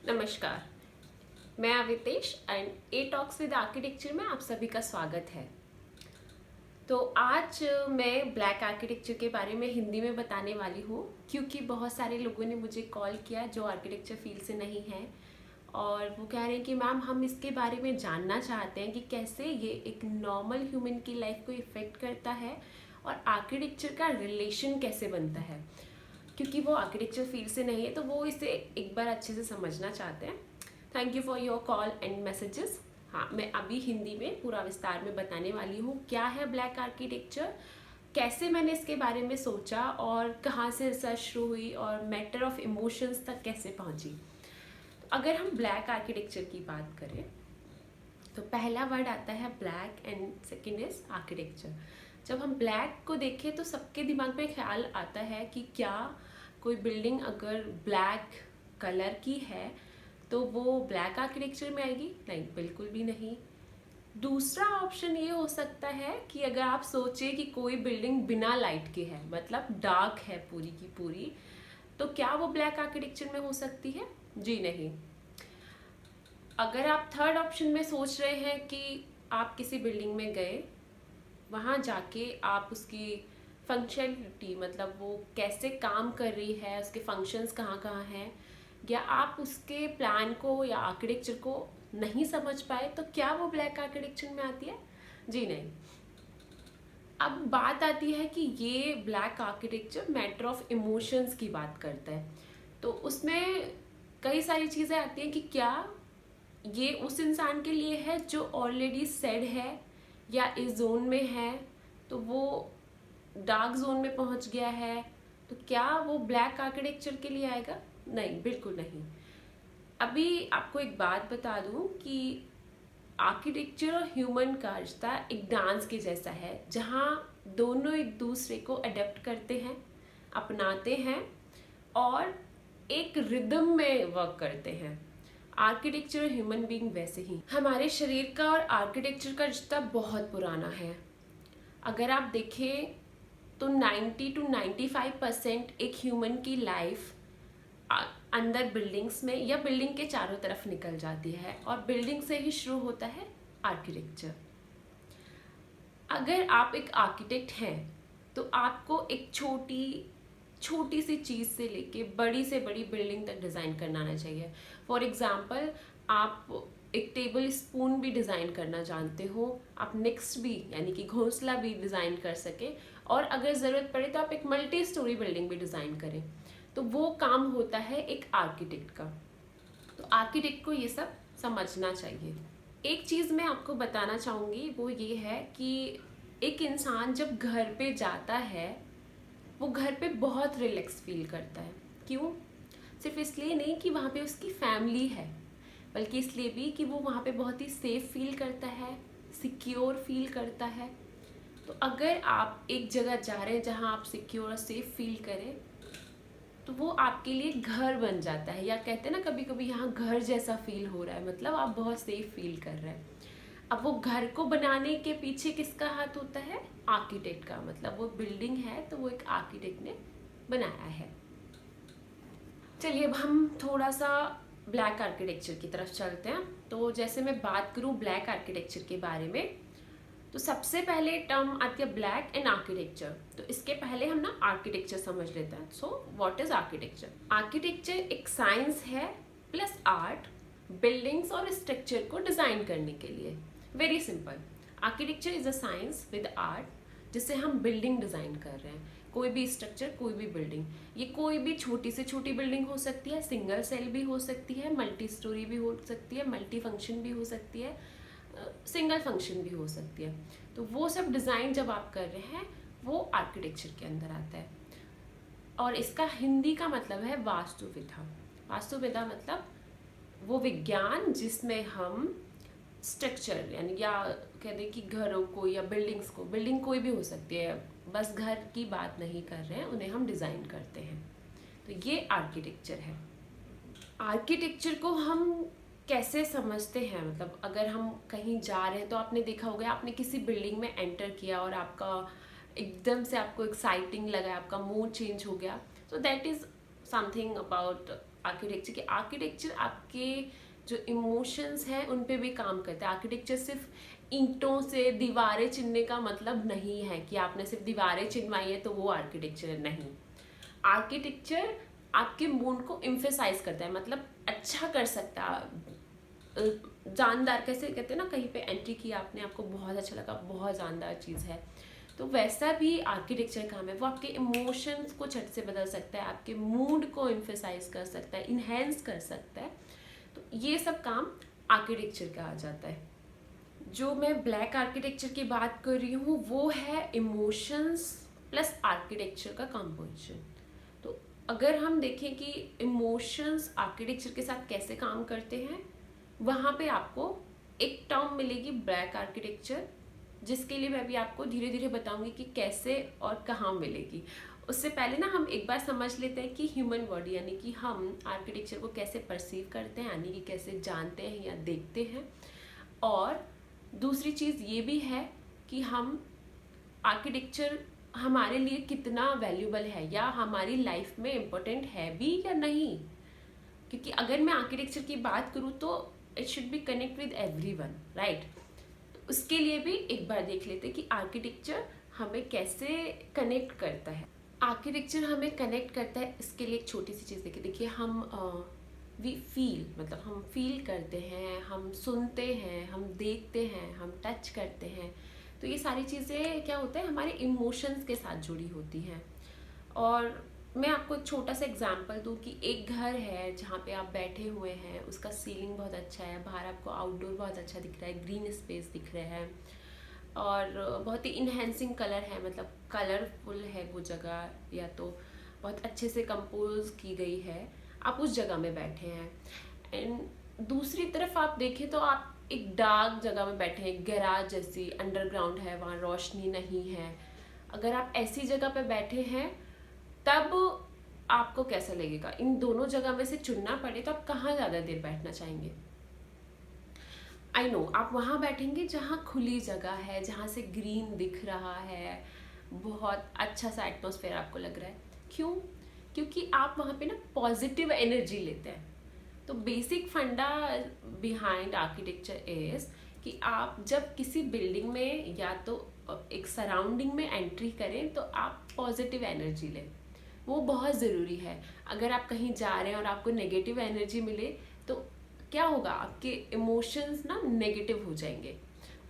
नमस्कार, मैं Avitesh and A talks with architecture में आप सभी का स्वागत है। तो आज मैं ब्लैक आर्किटेक्चर के बारे में हिंदी में बताने वाली हूँ, क्योंकि बहुत सारे लोगों ने मुझे कॉल किया जो आर्किटेक्चर फील्ड से नहीं है और वो कह रहे हैं कि मैम हम इसके बारे में जानना चाहते हैं कि कैसे ये एक नॉर्मल ह्यूमन की लाइफ को इफ़ेक्ट करता है और आर्किटेक्चर का रिलेशन कैसे बनता है। क्योंकि वो आर्किटेक्चर फील्ड से नहीं है तो वो इसे एक बार अच्छे से समझना चाहते हैं। Thank you for your call and messages. हाँ, मैं अभी हिंदी में पूरा विस्तार में बताने वाली हूँ क्या है ब्लैक आर्किटेक्चर, कैसे मैंने इसके बारे में सोचा और कहाँ से रिसर्च शुरू हुई और मैटर ऑफ इमोशंस तक कैसे पहुँची। तो अगर हम ब्लैक आर्किटेक्चर की बात करें तो पहला वर्ड आता है black and second is architecture. जब हम ब्लैक को देखें तो सबके दिमाग में ख्याल आता है कि क्या कोई बिल्डिंग अगर ब्लैक कलर की है तो वो ब्लैक आर्किटेक्चर में आएगी? नहीं, बिल्कुल भी नहीं। दूसरा ऑप्शन ये हो सकता है कि अगर आप सोचें कि कोई बिल्डिंग बिना लाइट के है, मतलब डार्क है पूरी की पूरी, तो क्या वो ब्लैक आर्किटेक्चर में हो सकती है? जी नहीं। अगर आप थर्ड ऑप्शन में सोच रहे हैं कि आप किसी बिल्डिंग में गए, वहाँ जाके आप उसकी फंक्शनलिटी, मतलब वो कैसे काम कर रही है, उसके फंक्शंस कहाँ कहाँ हैं, या आप उसके प्लान को या आर्किटेक्चर को नहीं समझ पाए, तो क्या वो ब्लैक आर्किटेक्चर में आती है? जी नहीं। अब बात आती है कि ये black architecture matter of emotions की बात करता है। तो उसमें कई सारी चीज़ें आती हैं कि क्या ये उस इंसान के लिए है जो ऑलरेडी सेड है या इस जोन में है, तो वो डार्क जोन में पहुंच गया है, तो क्या वो ब्लैक आर्किटेक्चर के लिए आएगा? नहीं, बिल्कुल नहीं। अभी आपको एक बात बता दूं कि आर्किटेक्चर और ह्यूमन का रिश्ता एक डांस के जैसा है, जहाँ दोनों एक दूसरे को अडेप्ट करते हैं, अपनाते हैं और एक रिदम में वर्क करते हैं। आर्किटेक्चर और ह्यूमन बीइंग वैसे ही। हमारे शरीर का और आर्किटेक्चर का रिश्ता बहुत पुराना है। अगर आप देखें तो 90 to 95% एक ह्यूमन की लाइफ अंदर बिल्डिंग्स में या बिल्डिंग के चारों तरफ निकल जाती है और बिल्डिंग से ही शुरू होता है आर्किटेक्चर। अगर आप एक आर्किटेक्ट हैं तो आपको एक छोटी छोटी सी चीज़ से लेके बड़ी से बड़ी बिल्डिंग तक डिज़ाइन करना आना चाहिए। फॉर एग्जांपल, आप एक टेबल स्पून भी डिज़ाइन करना जानते हो, आप नेक्स्ट भी यानी कि घोंसला भी डिज़ाइन कर सके, और अगर ज़रूरत पड़े तो आप एक मल्टी स्टोरी बिल्डिंग भी डिज़ाइन करें। तो वो काम होता है एक आर्किटेक्ट का। तो आर्किटेक्ट को ये सब समझना चाहिए। एक चीज़ मैं आपको बताना चाहूँगी, वो ये है कि एक इंसान जब घर पे जाता है वो घर पे बहुत रिलैक्स फील करता है। क्यों? सिर्फ इसलिए नहीं कि वहाँ पे उसकी फैमिली है, बल्कि इसलिए भी कि वो वहाँ पे बहुत ही सेफ फील करता है, सिक्योर फील करता है। तो अगर आप एक जगह जा रहे हैं जहाँ आप सिक्योर और सेफ फील करें, तो वो आपके लिए घर बन जाता है, या कहते हैं ना कभी कभी यहाँ घर जैसा फील हो रहा है, मतलब आप बहुत सेफ फील कर रहे हैं। अब वो घर को बनाने के पीछे किसका हाथ होता है? आर्किटेक्ट का। मतलब वो बिल्डिंग है तो वो एक आर्किटेक्ट ने बनाया है। चलिए अब हम थोड़ा सा ब्लैक आर्किटेक्चर की तरफ चलते हैं। तो जैसे मैं बात करूँ ब्लैक आर्किटेक्चर के बारे में, तो सबसे पहले टर्म आती है ब्लैक एंड आर्किटेक्चर। तो इसके पहले हम ना आर्किटेक्चर समझ लेते हैं। So what is architecture? Architecture एक साइंस है प्लस आर्ट, बिल्डिंग्स और स्ट्रक्चर को डिजाइन करने के लिए। Very simple, architecture is a science with art, जिससे हम बिल्डिंग डिजाइन कर रहे हैं। कोई भी स्ट्रक्चर, कोई भी बिल्डिंग, ये कोई भी छोटी से छोटी बिल्डिंग हो सकती है, सिंगल सेल भी हो सकती है, मल्टी स्टोरी भी हो सकती है, मल्टी फंक्शन भी हो सकती है, सिंगल फंक्शन भी हो सकती है। तो वो सब डिज़ाइन जब आप कर रहे हैं वो आर्किटेक्चर के अंदर आता है। और इसका हिंदी का मतलब है वास्तुविद्या। वास्तुविद्या मतलब वो विज्ञान जिसमें हम स्ट्रक्चर यानी या कह दें कि घरों को या बिल्डिंग्स को, बिल्डिंग कोई भी हो सकती है, बस घर की बात नहीं कर रहे हैं, उन्हें हम डिज़ाइन करते हैं। तो ये आर्किटेक्चर है। आर्किटेक्चर को हम कैसे समझते हैं? मतलब अगर हम कहीं जा रहे हैं तो आपने देखा होगा, आपने किसी बिल्डिंग में एंटर किया और आपका एकदम से आपको एक्साइटिंग लगा, आपका मूड चेंज हो गया, तो that is something about architecture आपके जो इमोशंस हैं उन पे भी काम करता है। आर्किटेक्चर सिर्फ ईंटों से दीवारें चिनने का मतलब नहीं है कि आपने सिर्फ दीवारें चिनवाई है तो वो आर्किटेक्चर नहीं। आर्किटेक्चर आपके मूड को एम्फेसाइज करता है, मतलब अच्छा कर सकता है, जानदार, कैसे कहते हैं ना, कहीं पे एंट्री किया आपने, आपको बहुत अच्छा लगा, बहुत जानदार चीज़ है, तो वैसा भी आर्किटेक्चर काम है। वो आपके इमोशंस को झट से बदल सकता है, आपके मूड को एम्फेसाइज कर सकता है, इन्हेंस कर सकता है। तो ये सब काम आर्किटेक्चर का आ जाता है। जो मैं ब्लैक आर्किटेक्चर की बात कर रही हूँ वो है इमोशंस प्लस आर्किटेक्चर का कंपोजिशन। तो अगर हम देखें कि इमोशंस आर्किटेक्चर के साथ कैसे काम करते हैं, वहाँ पे आपको एक टर्म मिलेगी ब्लैक आर्किटेक्चर, जिसके लिए मैं अभी आपको धीरे धीरे बताऊंगी कि कैसे और कहाँ मिलेगी। उससे पहले ना हम एक बार समझ लेते हैं कि ह्यूमन बॉडी यानी कि हम आर्किटेक्चर को कैसे परसीव करते हैं, यानी कि कैसे जानते हैं या देखते हैं। और दूसरी चीज़ ये भी है कि हम आर्किटेक्चर हमारे लिए कितना वैल्यूबल है या हमारी लाइफ में इम्पोर्टेंट है भी या नहीं। क्योंकि अगर मैं आर्किटेक्चर की बात करूँ तो it should be connect with everyone, right. उसके लिए भी एक बार देख लेते हैं कि आर्किटेक्चर हमें कैसे कनेक्ट करता है। आर्किटेक्चर हमें कनेक्ट करता है, इसके लिए एक छोटी सी चीज़ देखिए हम वी फील, मतलब हम फील करते हैं, हम सुनते हैं, हम देखते हैं, हम टच करते हैं। तो ये सारी चीज़ें क्या होता है, हमारे इमोशंस के साथ जुड़ी होती हैं। और मैं आपको एक छोटा सा एग्जांपल दूं कि एक घर है जहाँ पे आप बैठे हुए हैं, उसका सीलिंग बहुत अच्छा है, बाहर आपको आउटडोर बहुत अच्छा दिख रहा है, ग्रीन स्पेस दिख रहे हैं और बहुत ही इन्हेंसिंग कलर है, मतलब कलरफुल है वो जगह, या तो बहुत अच्छे से कंपोज की गई है, आप उस जगह में बैठे हैं। एंड दूसरी तरफ आप देखें तो आप एक डार्क जगह में बैठे हैं, गैराज जैसी, अंडरग्राउंड है, वहाँ रोशनी नहीं है। अगर आप ऐसी जगह पे बैठे हैं तब आपको कैसा लगेगा? इन दोनों जगह में से चुनना पड़े तो आप कहाँ ज़्यादा देर बैठना चाहेंगे? आई नो आप वहाँ बैठेंगे जहाँ खुली जगह है, जहाँ से ग्रीन दिख रहा है, बहुत अच्छा सा एटमॉस्फेयर आपको लग रहा है। क्यों? क्योंकि आप वहाँ पे ना पॉजिटिव एनर्जी लेते हैं। तो बेसिक फंडा बिहाइंड आर्किटेक्चर इज कि आप जब किसी बिल्डिंग में या तो एक सराउंडिंग में एंट्री करें तो आप पॉजिटिव एनर्जी लें, वो बहुत ज़रूरी है। अगर आप कहीं जा रहे हैं और आपको नेगेटिव एनर्जी मिले तो क्या होगा, आपके इमोशंस ना नेगेटिव हो जाएंगे,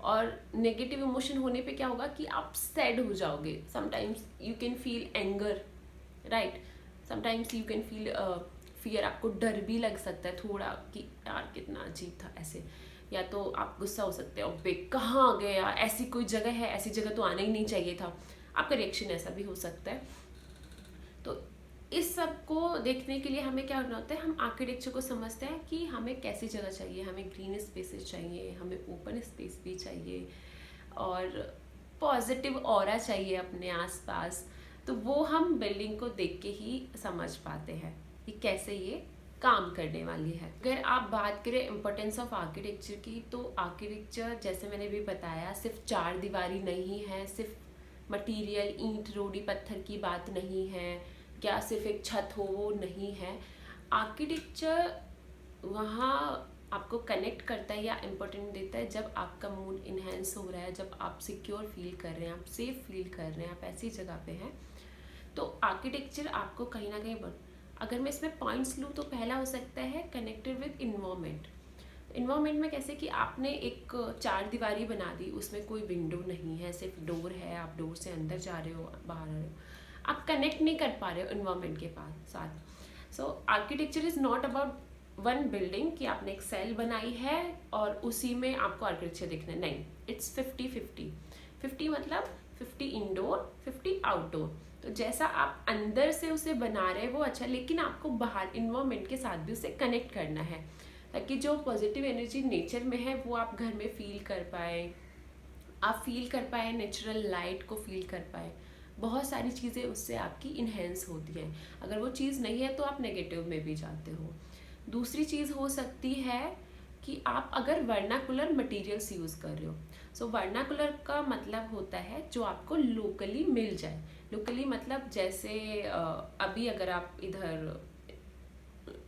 और नेगेटिव इमोशन होने पे क्या होगा कि आप सैड हो जाओगे। Sometimes you can feel anger, right, sometimes you can feel fear, आपको डर भी लग सकता है थोड़ा कि यार कितना अजीब था ऐसे, या तो आप गुस्सा हो सकते हो, बे कहाँ आ गए यार, ऐसी कोई जगह है, ऐसी जगह तो आना ही नहीं चाहिए था, आपका रिएक्शन ऐसा भी हो सकता है। तो इस सब को देखने के लिए हमें क्या करना होता है, हम आर्किटेक्चर को समझते हैं कि हमें कैसी जगह चाहिए, हमें ग्रीन स्पेसेस चाहिए, हमें ओपन स्पेस भी चाहिए और पॉजिटिव ऑरा चाहिए अपने आसपास। तो वो हम बिल्डिंग को देख के ही समझ पाते हैं कि कैसे ये काम करने वाली है। अगर आप बात करें इम्पोर्टेंस ऑफ आर्किटेक्चर की, तो आर्किटेक्चर जैसे मैंने भी बताया सिर्फ चार दीवारी नहीं है, सिर्फ मटेरियल ईंट रोड़ी पत्थर की बात नहीं है, क्या सिर्फ एक छत हो वो नहीं है। आर्किटेक्चर वहाँ आपको कनेक्ट करता है या इम्पोर्टेंट देता है जब आपका मूड इन्हेंस हो रहा है, जब आप सिक्योर फील कर रहे हैं, आप सेफ फील कर रहे हैं, आप ऐसी जगह पे हैं, तो आर्किटेक्चर आपको कहीं ना कहीं अगर मैं इसमें पॉइंट्स लूँ तो पहला हो सकता है कनेक्टेड विद इन्वायरमेंट। इन्वायरमेंट में कैसे कि आपने एक चार दीवारी बना दी, उसमें कोई विंडो नहीं है, सिर्फ डोर है, आप डोर से अंदर जा रहे हो, बाहर आ रहे हो, आप कनेक्ट नहीं कर पा रहे हो इन्वायरमेंट के साथ। So architecture is not about one building कि आपने एक सेल बनाई है और उसी में आपको आर्किटेक्चर दिखना है, नहीं, इट्स 50-50 मतलब 50 इंडोर 50 आउटडोर। तो जैसा आप अंदर से उसे बना रहे हैं वो अच्छा, लेकिन आपको बाहर इन्वायरमेंट के साथ भी उसे कनेक्ट करना है ताकि जो पॉजिटिव एनर्जी नेचर में है वो आप घर में फील कर पाए, आप फील कर पाए, नेचुरल लाइट को फील कर पाए। बहुत सारी चीज़ें उससे आपकी इन्हेंस होती हैं। अगर वो चीज़ नहीं है तो आप नेगेटिव में भी जाते हो। दूसरी चीज़ हो सकती है कि आप अगर वर्नाकुलर मटेरियल्स यूज़ कर रहे हो। सो वर्नाकुलर का मतलब होता है जो आपको लोकली मिल जाए। लोकली मतलब जैसे अभी अगर आप इधर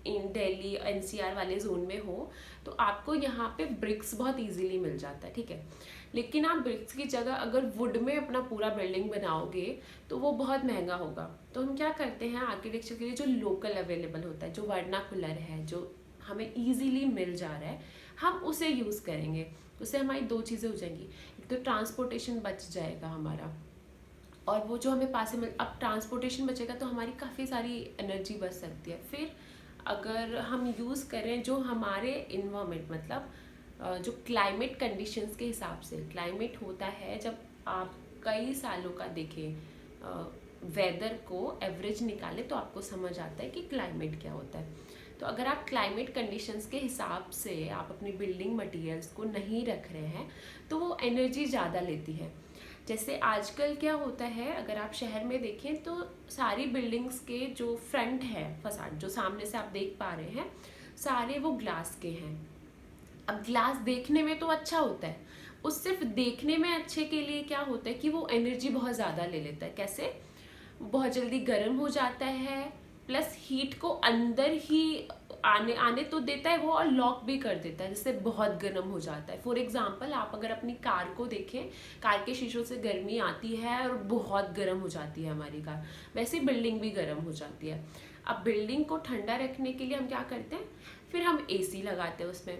इन दिल्ली एनसीआर वाले जोन में हो तो आपको यहाँ पे ब्रिक्स बहुत इजीली मिल जाता है, ठीक है। लेकिन आप ब्रिक्स की जगह अगर वुड में अपना पूरा बिल्डिंग बनाओगे तो वो बहुत महंगा होगा। तो हम क्या करते हैं, आर्किटेक्चर के लिए जो लोकल अवेलेबल होता है, जो वर्नाकुलर है, जो हमें ईजीली मिल जा रहा है, हम उसे यूज़ करेंगे। उससे हमारी दो चीज़ें हो जाएंगी, एक तो ट्रांसपोर्टेशन बच जाएगा हमारा, और वो जो हमें पास में, अब ट्रांसपोर्टेशन बचेगा तो हमारी काफ़ी सारी एनर्जी बच सकती है। फिर अगर हम यूज़ करें जो हमारे इन्वायरमेंट, मतलब जो क्लाइमेट कंडीशंस के हिसाब से, क्लाइमेट होता है जब आप कई सालों का देखें वेदर को एवरेज निकाले तो आपको समझ आता है कि क्लाइमेट क्या होता है। तो अगर आप क्लाइमेट कंडीशंस के हिसाब से आप अपनी बिल्डिंग मटेरियल्स को नहीं रख रहे हैं तो वो एनर्जी ज़्यादा लेती है। जैसे आजकल क्या होता है, अगर आप शहर में देखें तो सारी बिल्डिंग्स के जो फ्रंट है, फसाड जो सामने से आप देख पा रहे हैं, सारे वो ग्लास के हैं। अब ग्लास देखने में तो अच्छा होता है, उस सिर्फ देखने में अच्छे के लिए क्या होता है कि वो एनर्जी बहुत ज़्यादा ले लेता है। कैसे? बहुत जल्दी गर्म हो जाता है, प्लस हीट को अंदर ही आने तो देता है वो, और लॉक भी कर देता है, जिससे बहुत गर्म हो जाता है। फॉर एग्जांपल, आप अगर अपनी कार को देखें, कार के शीशों से गर्मी आती है और बहुत गर्म हो जाती है हमारी कार, वैसे बिल्डिंग भी गर्म हो जाती है। अब बिल्डिंग को ठंडा रखने के लिए हम क्या करते हैं, फिर हम एसी लगाते हैं उसमें।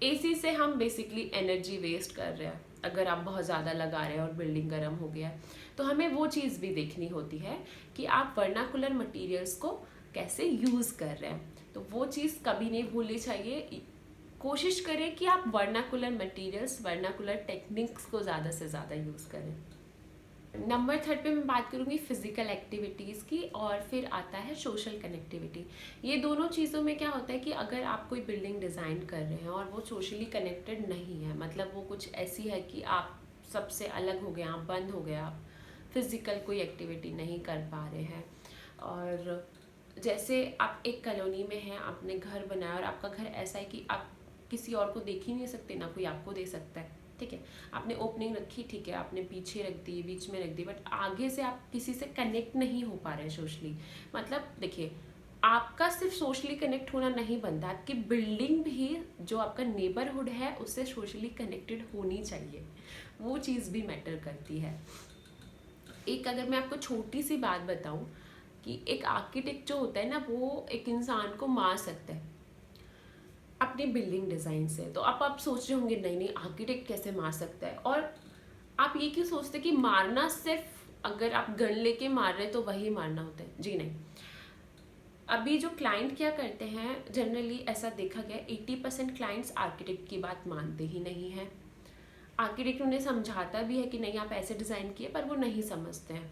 एसी से हम बेसिकली एनर्जी वेस्ट कर रहे हैं, अगर आप बहुत ज़्यादा लगा रहे हैं और बिल्डिंग गर्म हो गया। तो हमें वो चीज़ भी देखनी होती है कि आप वर्नाकुलर मटेरियल्स को कैसे यूज़ कर रहे हैं। तो वो चीज़ कभी नहीं भूलनी चाहिए। कोशिश करें कि आप वर्नाकुलर मटेरियल्स, वर्नाकुलर टेक्निक्स को ज़्यादा से ज़्यादा यूज़ करें। नंबर 3 पे मैं बात करूँगी फिजिकल एक्टिविटीज़ की, और फिर आता है सोशल कनेक्टिविटी। ये दोनों चीज़ों में क्या होता है कि अगर आप कोई बिल्डिंग डिज़ाइन कर रहे हैं और वो सोशली कनेक्टेड नहीं है, मतलब वो कुछ ऐसी है कि आप सबसे अलग हो गए, आप बंद हो गए, आप फिज़िकल कोई एक्टिविटी नहीं कर पा रहे हैं, और जैसे आप एक कॉलोनी में हैं, आपने घर बनाया और आपका घर ऐसा है कि आप किसी और को देख ही नहीं सकते, ना कोई आपको दे सकता है, ठीक है। आपने ओपनिंग रखी, ठीक है, आपने पीछे रख दी, बीच में रख दी, बट आगे से आप किसी से कनेक्ट नहीं हो पा रहे हैं सोशली। मतलब देखिए, आपका सिर्फ सोशली कनेक्ट होना नहीं बनता, आपकी बिल्डिंग भी, जो आपका नेबरहुड है, उससे सोशली कनेक्टेड होनी चाहिए। वो चीज़ भी मैटर करती है। एक अगर मैं आपको छोटी सी बात बताऊं कि एक आर्किटेक्ट जो होता है ना, वो एक इंसान को मार सकता है अपनी बिल्डिंग डिज़ाइन से। तो आप सोच रहे होंगे, नहीं नहीं, आर्किटेक्ट कैसे मार सकता है? और आप ये क्यों सोचते कि मारना सिर्फ अगर आप गन लेके मार रहे हैं तो वही मारना होता है? जी नहीं। अभी जो क्लाइंट क्या करते हैं, जनरली ऐसा देखा गया, 80% क्लाइंट्स आर्किटेक्ट की बात मानते ही नहीं हैं। आर्किटेक्ट उन्हें समझाता भी है कि नहीं आप ऐसे डिज़ाइन किए, पर वो नहीं समझते हैं,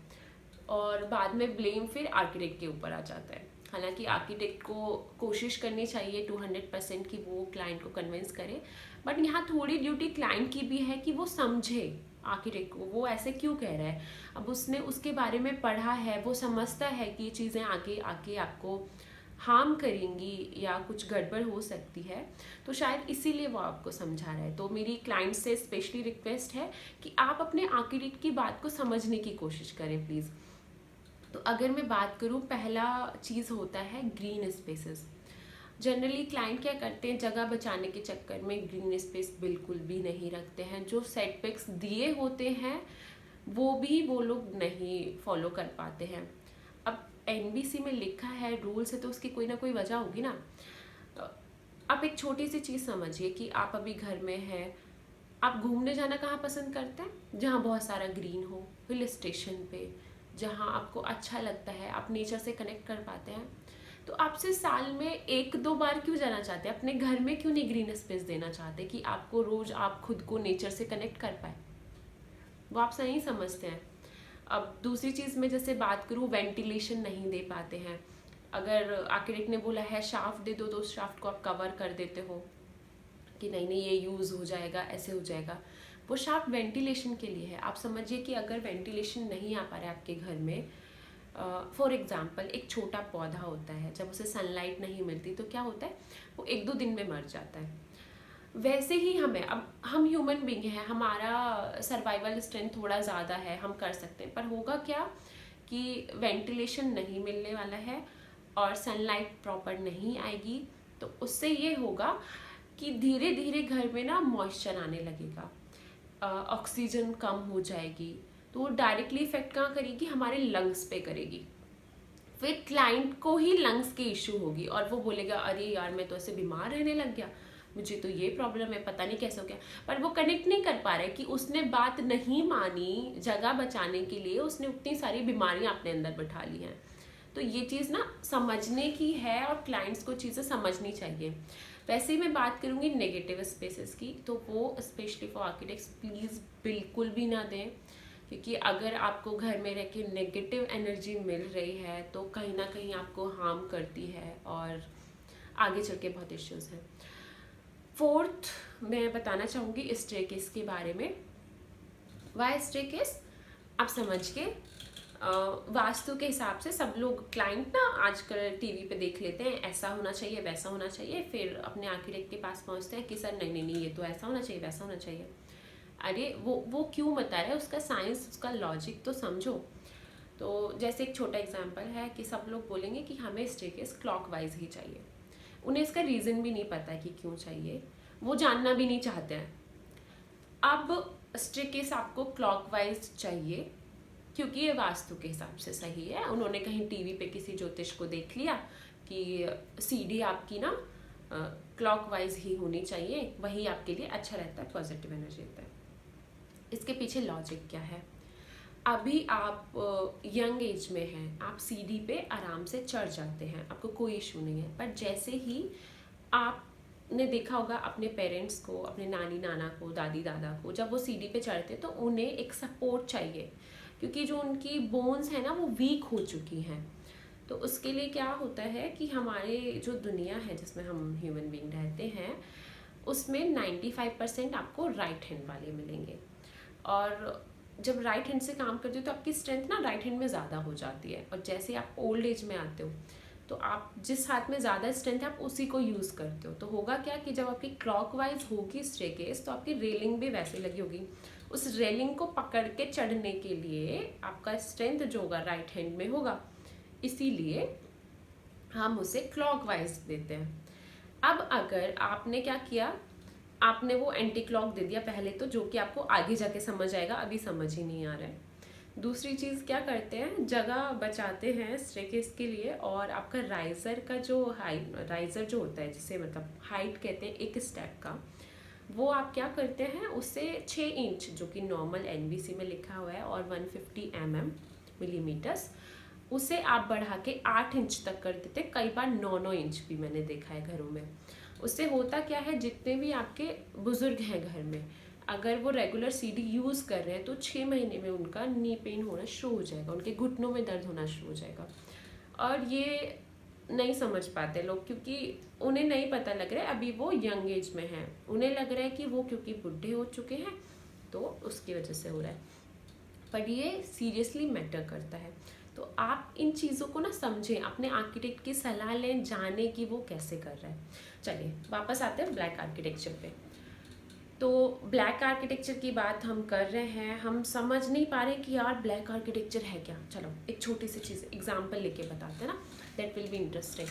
और बाद में ब्लेम फिर आर्किटेक्ट के ऊपर आ जाता है। हालांकि आर्किटेक्ट को कोशिश करनी चाहिए 200% कि वो क्लाइंट को कन्विंस करे, बट यहाँ थोड़ी ड्यूटी क्लाइंट की भी है कि वो समझे आर्किटेक्ट को वो ऐसे क्यों कह रहा है। अब उसने उसके बारे में पढ़ा है, वो समझता है कि ये चीज़ें आगे आके आपको हार्म करेंगी या कुछ गड़बड़ हो सकती है, तो शायद इसीलिए वो आपको समझा रहा है। तो मेरी क्लाइंट से स्पेशली रिक्वेस्ट है कि आप अपने आर्किटेक्ट की बात को समझने की कोशिश करें प्लीज़। तो अगर मैं बात करूँ, पहला चीज़ होता है ग्रीन स्पेसेस। जनरली क्लाइंट क्या करते हैं, जगह बचाने के चक्कर में ग्रीन स्पेस बिल्कुल भी नहीं रखते हैं। जो सेटबैक्स दिए होते हैं वो भी वो लोग नहीं फॉलो कर पाते हैं। अब एनबीसी में लिखा है, रूल्स है, तो उसकी कोई ना कोई वजह होगी ना। आप एक छोटी सी चीज़ समझिए कि आप अभी घर में हैं, आप घूमने जाना कहाँ पसंद करते हैं? जहाँ बहुत सारा ग्रीन हो, हिल स्टेशन पे, जहाँ आपको अच्छा लगता है, आप नेचर से कनेक्ट कर पाते हैं। तो आपसे साल में 1-2 बार क्यों जाना चाहते हैं? अपने घर में क्यों नहीं ग्रीन स्पेस देना चाहते कि आपको रोज आप खुद को नेचर से कनेक्ट कर पाए? वो आप सही समझते हैं। अब दूसरी चीज़ में जैसे बात करूँ, वेंटिलेशन नहीं दे पाते हैं। अगर आर्किटेक्ट ने बोला है शाफ्ट दे दो, तो उस शाफ्ट को आप कवर कर देते हो कि नहीं नहीं ये यूज़ हो जाएगा, ऐसे हो जाएगा। वो शाफ्ट वेंटिलेशन के लिए है। आप समझिए कि अगर वेंटिलेशन नहीं आ पा रहा है आपके घर में, फॉर एग्जाम्पल एक छोटा पौधा होता है, जब उसे सनलाइट नहीं मिलती तो क्या होता है, वो 1-2 दिन में मर जाता है। वैसे ही हमें, अब हम ह्यूमन बीइंग हैं, हमारा सर्वाइवल स्ट्रेंथ थोड़ा ज़्यादा है, हम कर सकते हैं, पर होगा क्या कि वेंटिलेशन नहीं मिलने वाला है, और सनलाइट प्रॉपर नहीं आएगी तो उससे ये होगा कि धीरे धीरे घर में ना मॉइस्चर आने लगेगा, ऑक्सीजन कम हो जाएगी। तो वो डायरेक्टली इफेक्ट कहाँ करेगी? हमारे लंग्स पे करेगी। फिर क्लाइंट को ही लंग्स की इशू होगी और वो बोलेगा अरे यार मैं तो ऐसे बीमार रहने लग गया, मुझे तो ये प्रॉब्लम है, पता नहीं कैसे हो गया। पर वो कनेक्ट नहीं कर पा रहा है कि उसने बात नहीं मानी, जगह बचाने के लिए उसने उतनी सारी बीमारियां अपने अंदर बैठा ली हैं। तो ये चीज़ ना समझने की है और क्लाइंट्स को चीज़ें समझनी चाहिए। वैसे ही मैं बात करूँगी नेगेटिव स्पेसेस की, तो वो स्पेशली फॉर आर्किटेक्ट्स प्लीज़ बिल्कुल भी ना दें, क्योंकि अगर आपको घर में रह के नेगेटिव एनर्जी मिल रही है तो कहीं ना कहीं आपको हार्म करती है और आगे चल के बहुत इश्यूज हैं। फोर्थ मैं बताना चाहूँगी स्टेयरकेस के बारे में। Why staircase? आप समझ के वास्तु के हिसाब से सब लोग क्लाइंट ना आजकल टीवी पे देख लेते हैं ऐसा होना चाहिए वैसा होना चाहिए, फिर अपने आर्किटेक्ट के पास पहुंचते हैं कि सर नहीं नहीं नहीं ये तो ऐसा होना चाहिए वैसा होना चाहिए। अरे वो क्यों बता रहे हैं? उसका साइंस, उसका लॉजिक तो समझो। तो जैसे एक छोटा एग्जांपल है कि सब लोग बोलेंगे कि हमें स्टेयरकेस क्लॉकवाइज ही चाहिए। उन्हें इसका रीज़न भी नहीं पता कि क्यों चाहिए, वो जानना भी नहीं चाहते हैं। अब स्टेयरकेस आपको क्लॉकवाइज चाहिए क्योंकि ये वास्तु के हिसाब से सही है। उन्होंने कहीं टीवी पे किसी ज्योतिष को देख लिया कि सीढ़ी आपकी ना क्लॉकवाइज ही होनी चाहिए, वही आपके लिए अच्छा रहता है, पॉजिटिव एनर्जी रहता है। इसके पीछे लॉजिक क्या है? अभी आप यंग एज में हैं, आप सीढ़ी पे आराम से चढ़ जाते हैं, आपको कोई इशू नहीं है। पर जैसे ही आपने देखा होगा अपने पेरेंट्स को, अपने नानी नाना को, दादी दादा को, जब वो सीढ़ी पे चढ़ते तो उन्हें एक सपोर्ट चाहिए, क्योंकि जो उनकी बोन्स हैं ना वो वीक हो चुकी हैं। तो उसके लिए क्या होता है कि हमारे जो दुनिया है जिसमें हम ह्यूमन बीइंग रहते हैं उसमें 95% आपको राइट हैंड वाले मिलेंगे। और जब राइट हैंड से काम करते हो तो आपकी स्ट्रेंथ ना राइट हैंड में ज़्यादा हो जाती है, और जैसे आप ओल्ड एज में आते हो तो आप जिस हाथ में ज़्यादा स्ट्रेंथ है आप उसी को यूज़ करते हो। तो होगा क्या कि जब आपकी क्लॉकवाइज होगी स्टेयरकेस तो आपकी रेलिंग भी वैसे लगी होगी, उस रेलिंग को पकड़ के चढ़ने के लिए आपका स्ट्रेंथ जो होगा राइट हैंड में होगा, इसीलिए हम उसे क्लॉकवाइज देते हैं। अब अगर आपने क्या किया, आपने वो एंटी क्लॉक दे दिया पहले तो, जो कि आपको आगे जाके समझ आएगा, अभी समझ ही नहीं आ रहा है। दूसरी चीज़ क्या करते हैं, जगह बचाते हैं स्टेयरकेस के लिए, और आपका राइजर का जो राइजर जो होता है जिसे मतलब हाइट कहते हैं एक स्टेप का, वो आप क्या करते हैं उससे 6 इंच जो कि नॉर्मल एनबीसी में लिखा हुआ है और 150 मिलीमीटर्स, उसे आप बढ़ा के 8 इंच तक कर देते, कई बार 9 इंच भी मैंने देखा है घरों में। उससे होता क्या है, जितने भी आपके बुजुर्ग हैं घर में, अगर वो रेगुलर सीढ़ी यूज़ कर रहे हैं तो 6 महीने में उनका नी पेन होना शुरू हो जाएगा, उनके घुटनों में दर्द होना शुरू हो जाएगा। और ये नहीं समझ पाते लोग, क्योंकि उन्हें नहीं पता लग रहा है, अभी वो यंग एज में हैं, उन्हें लग रहा है कि वो क्योंकि बुढ़े हो चुके हैं तो उसकी वजह से हो रहा है, पर ये सीरियसली मैटर करता है। तो आप इन चीज़ों को ना समझें, अपने आर्किटेक्ट की सलाह लें, जाने कि वो कैसे कर रहा है। चलिए वापस आते हैं ब्लैक आर्किटेक्चर पे। तो ब्लैक आर्किटेक्चर की बात हम कर रहे हैं, हम समझ नहीं पा रहे कि यार ब्लैक आर्किटेक्चर है क्या। चलो एक छोटी सी चीज़ एग्जांपल लेके बताते हैं ना, दैट विल बी इंटरेस्टिंग।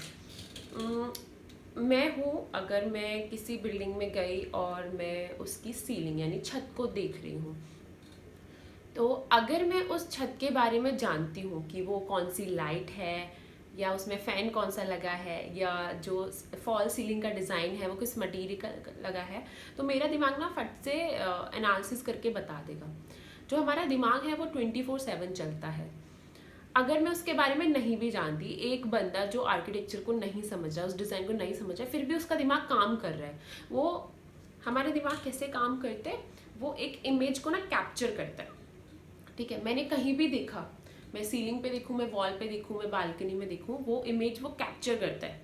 मैं हूँ, अगर मैं किसी बिल्डिंग में गई और मैं उसकी सीलिंग यानी छत को देख रही हूँ, तो अगर मैं उस छत के बारे में जानती हूँ कि वो कौन सी लाइट है, या उसमें फ़ैन कौन सा लगा है, या जो फॉल सीलिंग का डिज़ाइन है वो किस मटेरियल का लगा है, तो मेरा दिमाग ना फट से एनालिसिस करके बता देगा। जो हमारा दिमाग है वो 24/7 चलता है। अगर मैं उसके बारे में नहीं भी जानती, एक बंदा जो आर्किटेक्चर को नहीं समझ रहा, उस डिज़ाइन को नहीं समझ रहा, फिर भी उसका दिमाग काम कर रहा है। वो हमारे दिमाग कैसे काम करते हैं, वो एक इमेज को ना कैप्चर करता है। ठीक है, मैंने कहीं भी देखा, मैं सीलिंग पे देखूँ, मैं वॉल पे देखूँ, मैं बालकनी में देखूँ, वो इमेज वो कैप्चर करता है।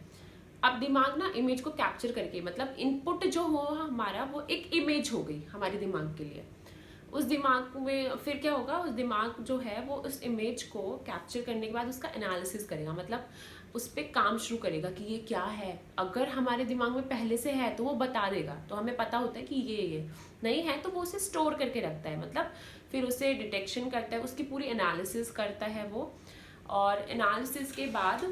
अब दिमाग ना इमेज को कैप्चर करके, मतलब इनपुट जो हो हमारा वो एक इमेज हो गई हमारे दिमाग के लिए। उस दिमाग में फिर क्या होगा, उस दिमाग जो है वो उस इमेज को कैप्चर करने के बाद उसका एनालिसिस करेगा, मतलब उस पर काम शुरू करेगा कि ये क्या है। अगर हमारे दिमाग में पहले से है तो वो बता देगा, तो हमें पता होता है कि ये नहीं है, तो वो उसे स्टोर करके रखता है, मतलब फिर उसे डिटेक्शन करता है, उसकी पूरी एनालिसिस करता है वो। और एनालिसिस के बाद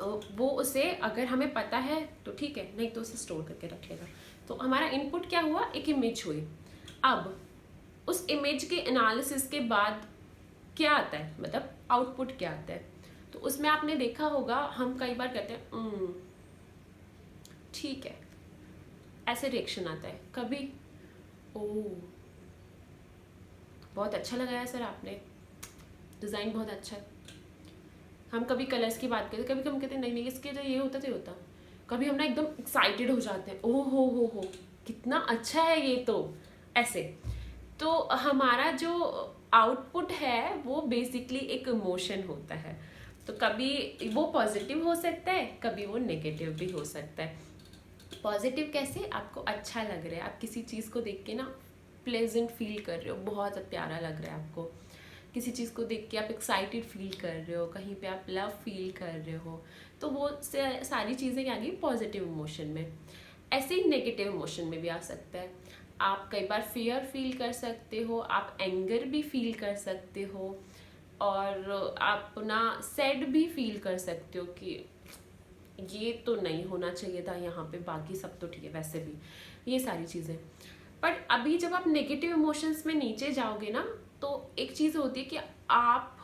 वो उसे अगर हमें पता है तो ठीक है, नहीं तो उसे स्टोर करके रख लेगा। तो हमारा इनपुट क्या हुआ, एक इमेज हुई। अब उस इमेज के एनालिसिस के बाद क्या आता है, मतलब आउटपुट क्या आता है। तो उसमें आपने देखा होगा हम कई बार कहते हैं ठीक है, ऐसे रिएक्शन आता है। कभी ओ बहुत अच्छा लगाया सर आपने, डिज़ाइन बहुत अच्छा है। हम कभी कलर्स की बात करते, कभी हम कहते हैं नहीं नहीं इसके तो ये होता तो ये होता। कभी हम ना एकदम एक्साइटेड हो जाते हैं, ओ हो कितना अच्छा है ये, तो ऐसे। तो हमारा जो आउटपुट है वो बेसिकली एक इमोशन होता है। तो कभी वो पॉजिटिव हो सकता है, कभी वो नेगेटिव भी हो सकता है। पॉजिटिव कैसे, आपको अच्छा लग रहा है, आप किसी चीज़ को देख के ना प्लेजेंट फील कर रहे हो, बहुत प्यारा लग रहा है आपको। किसी चीज़ को देख के आप एक्साइटेड फील कर रहे हो, कहीं पे आप लव फील कर रहे हो, तो वो सारी चीज़ें क्या गई पॉजिटिव इमोशन में। ऐसे ही नेगेटिव इमोशन में भी आ सकता है। आप कई बार फियर फील कर सकते हो, आप एंगर भी फील कर सकते हो, और आप ना सैड भी फील कर सकते हो कि ये तो नहीं होना चाहिए था यहाँ पे, बाकी सब तो ठीक है वैसे भी, ये सारी चीज़ें। पर अभी जब आप नेगेटिव इमोशंस में नीचे जाओगे ना, तो एक चीज़ होती है कि आप,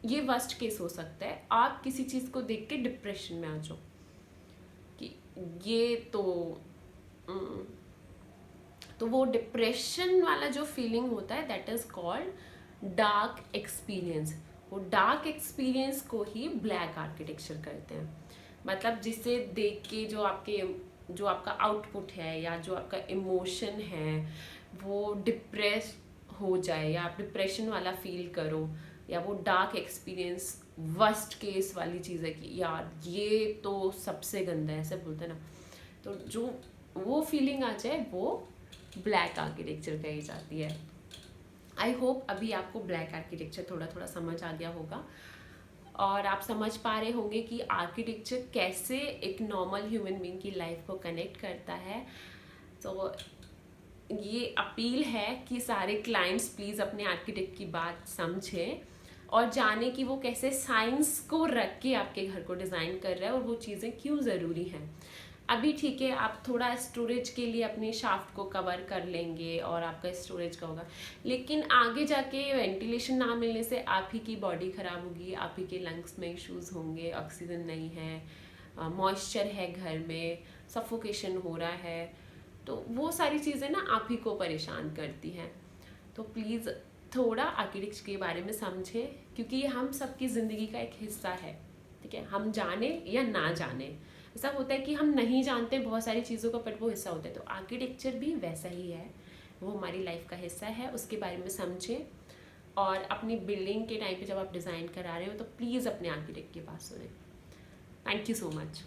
ये वर्स्ट केस हो सकता है, आप किसी चीज़ को देख के डिप्रेशन में आ जाओ कि ये तो वो डिप्रेशन वाला जो फीलिंग होता है that is called dark experience. वो डार्क एक्सपीरियंस को ही ब्लैक आर्किटेक्चर करते हैं। मतलब जिसे देख के जो आपका आउटपुट है या जो आपका इमोशन है वो डिप्रेस हो जाए, या आप डिप्रेशन वाला फील करो, या वो डार्क एक्सपीरियंस वर्स्ट केस वाली चीज़ है कि यार ये तो सबसे गंदा है, ऐसे बोलते हैं ना, तो जो वो फीलिंग आ जाए वो ब्लैक आर्किटेक्चर कही जाती है। आई होप अभी आपको ब्लैक आर्किटेक्चर थोड़ा थोड़ा समझ आ गया होगा, और आप समझ पा रहे होंगे कि आर्किटेक्चर कैसे एक नॉर्मल ह्यूमन बीइंग की लाइफ को कनेक्ट करता है। तो ये अपील है कि सारे क्लाइंट्स प्लीज़ अपने आर्किटेक्ट की बात समझें और जाने कि वो कैसे साइंस को रख के आपके घर को डिज़ाइन कर रहा है और वो चीज़ें क्यों ज़रूरी हैं। अभी ठीक है, आप थोड़ा स्टोरेज के लिए अपने शाफ्ट को कवर कर लेंगे और आपका स्टोरेज का होगा, लेकिन आगे जाके वेंटिलेशन ना मिलने से आप ही की बॉडी ख़राब होगी, आप ही के लंग्स में इश्यूज़ होंगे, ऑक्सीजन नहीं है, मॉइस्चर है घर में, सफोकेशन हो रहा है, तो वो सारी चीज़ें ना आप ही को परेशान करती हैं। तो प्लीज़ थोड़ा आर्किटेक्चर के बारे में समझें, क्योंकि ये हम सबकी ज़िंदगी का एक हिस्सा है, ठीक है, हम जाने या ना जाने। ऐसा होता है कि हम नहीं जानते बहुत सारी चीज़ों का, बट वो हिस्सा होता है। तो आर्किटेक्चर भी वैसा ही है, वो हमारी लाइफ का हिस्सा है, उसके बारे में समझें। और अपनी बिल्डिंग के टाइम पे जब आप डिज़ाइन करा रहे हो तो प्लीज़ अपने आर्किटेक्ट की बात सुनें। Thank you so much.